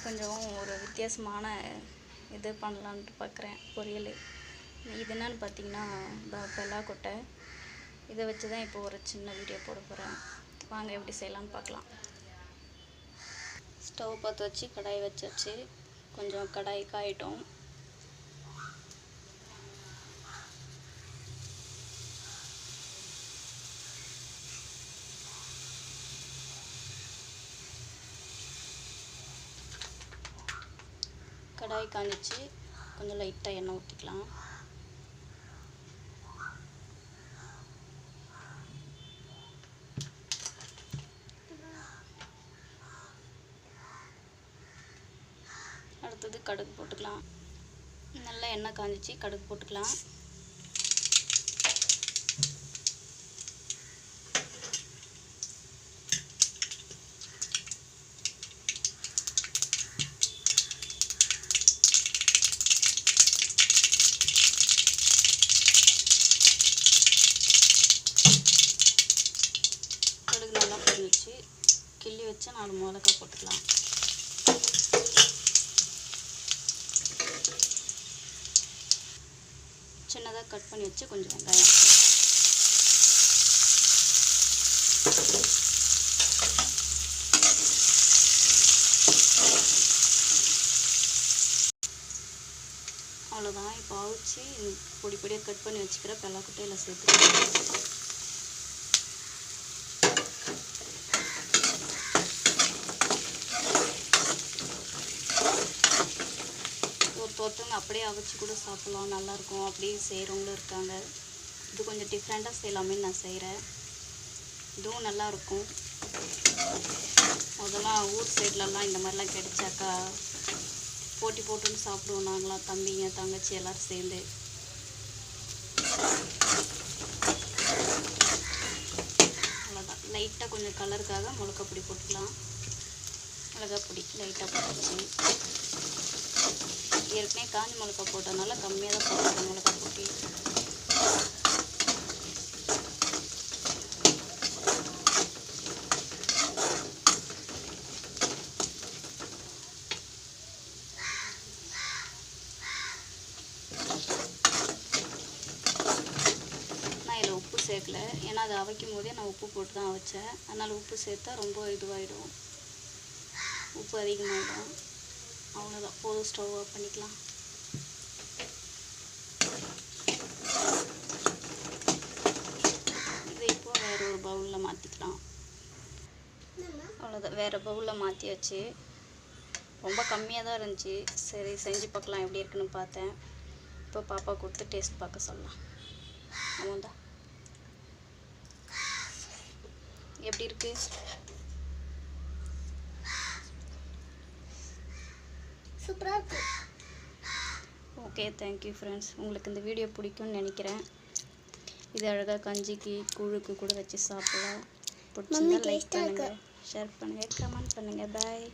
கொஞ்சம் ஒரு வித்தியாசமான இது பண்ணலான்ட்டு பார்க்குறேன் பொரியல். இது என்னன்னு பார்த்தீங்கன்னா பலாக்கொட்டை. இதை வச்சு தான் இப்போ ஒரு சின்ன வீடியோ போட போகிறேன். வாங்க எப்படி செய்யலான்னு பார்க்கலாம். ஸ்டவ் பற்ற வச்சு கடாய் வச்சாச்சு. கொஞ்சம் கடாய் காயிட்டோம். கடாய் காஞ்சிச்சு. கொஞ்சம் லைட்டாக எண்ணெய் ஊற்றிக்கலாம். அடுத்தது கடுகு போட்டுக்கலாம். நல்லா எண்ணெய் காஞ்சிச்சு. கடுகு போட்டுக்கலாம். கடுகு நல்லா பொரிஞ்சிச்சு. கிள்ளி வச்சு 4 மிளகாய் போட்டுக்கலாம். சின்னதாக கட் பண்ணி வச்சு கொஞ்சம் வெங்காயம். அவ்வளோதான். இப்போ அவிச்சு பொடி பொடியாக கட் பண்ணி வச்சுக்கிற பலாக்கொட்டையில் சேர்த்துக்கலாம். ஒருத்தவங்க அப்படியே அவிச்சு கூட சாப்பிட்லாம், நல்லாயிருக்கும். அப்படியே செய்கிறவங்களும் இருக்காங்க. இது கொஞ்சம் டிஃப்ரெண்ட்டாக செய்யலாமே நான் செய்கிறேன். இதுவும் நல்லாயிருக்கும். அதெல்லாம் ஊர் சைட்லலாம் இந்த மாதிரிலாம் கிடைச்சாக்கா போட்டி போட்டுன்னு சாப்பிடுவோம் நாங்களாம், தம்பிங்க தங்கச்சி எல்லோரும் சேர்ந்து. அவ்வளோதான். லைட்டாக கொஞ்சம் கலருக்காக மிளகாய் பொடி போட்டுக்கலாம். மிளகாய் பொடி லைட்டாக போட்டுச்சு. ஏற்கனவே காஞ்சி மிளகாய் போட்டதுனால கம்மியாக தான் போடுறேன் மிளகாய் பொடி. நான் இதில் உப்பு சேர்க்கல, ஏன்னா அதை அவைக்கும் போதே நான் உப்பு போட்டு தான் அவைச்சேன். அதனால் உப்பு சேர்த்தா ரொம்ப இதுவாகிடும், உப்பு அதிகமாகிடும். அவ்வளோதான், போதும். ஸ்டவ் ஆஃப் பண்ணிக்கலாம். இதை இப்போ வேறு ஒரு பவுலில் மாற்றிக்கலாம். அவ்வளோதான், வேறு பவுலில் மாற்றியாச்சு. ரொம்ப கம்மியாக தான் இருந்துச்சு. சரி செஞ்சு பார்க்கலாம் எப்படி இருக்குன்னு பார்த்தேன். இப்போ பாப்பா கொடுத்து டேஸ்ட் பார்க்க சொல்லலாம். ஆமாண்டா, எப்படி இருக்கு? சூப்பராக இருக்கு. Okay, thank you friends. உங்களுக்கு இந்த வீடியோ பிடிக்கும்னு நினைக்கிறேன். இது அழகாக கஞ்சிக்கு கூழுக்கு கூட வச்சு சாப்பிடலாம். பிடிச்சிருந்தா லைக் பண்ணுங்கள், ஷேர் பண்ணுங்கள், கமெண்ட் பண்ணுங்கள். பாய்.